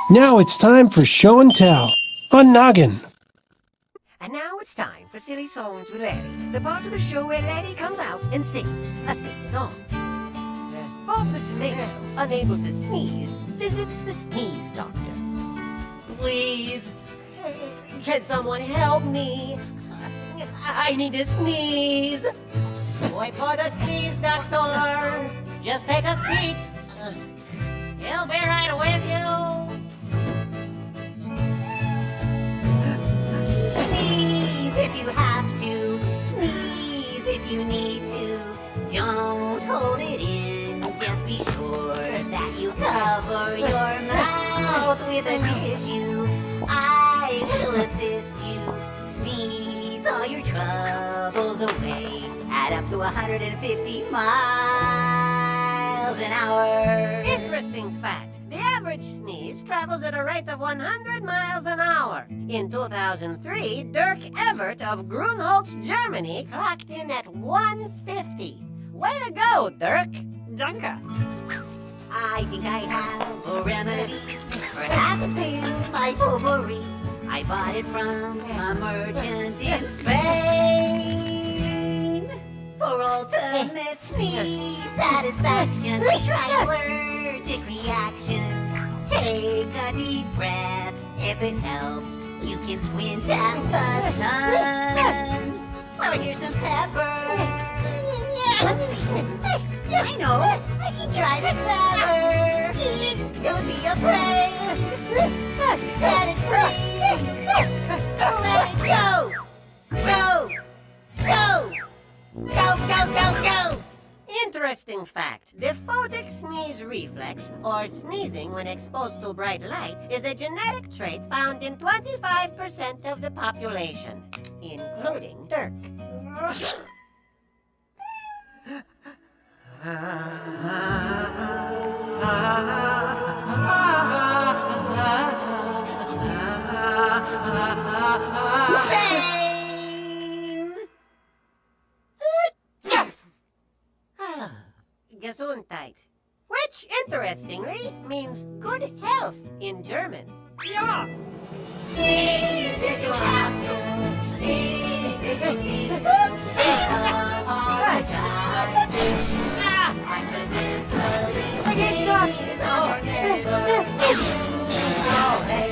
Now it's time for Show and Tell on Noggin. And now it's time for Silly Songs with Larry, the part of the show where Larry comes out and sings a silly song. Bob the Tomato, unable to sneeze, visits the sneeze doctor. Please, can someone help me? I need to sneeze. Wait for the sneeze doctor. Just take a seat. He'll be right with you. Sneeze if you have to. Sneeze if you need to. Don't hold it in. Just be sure that you cover your mouth with a tissue. I will assist you. Sneeze all your troubles away. Add up to 150 miles an hour. Interesting fact. The average sneeze travels at a rate of 100 miles an hour. In 2003, Dirk Evert of Grunholz, Germany, clocked in at 150. Way to go, Dirk. Danke. I think I have a remedy. Perhaps in my potpourri. I bought it from a merchant in Spain. For ultimate sneeze satisfaction, try allergic reaction. Take a deep breath. If it helps, you can squint at the sun. Or here's some pepper. Let's see. I know. Try this pepper. Don't be afraid. Set it free. Let it go. Go. Go. Go, go, go, go! Interesting fact. The photic sneeze reflex, or sneezing when exposed to bright light, is a genetic trait found in 25% of the population, including Dirk. Gesundheit, which, interestingly, means good health in German. Ja! Sneeze if you have to. Sneeze if you need to. Accidentally sneeze on your neighbor. Oh, neighbor.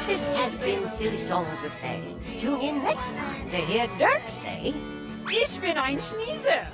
This has been Silly Songs with Larry. Tune in next time to hear Dirk say, Ich bin ein Schnieser!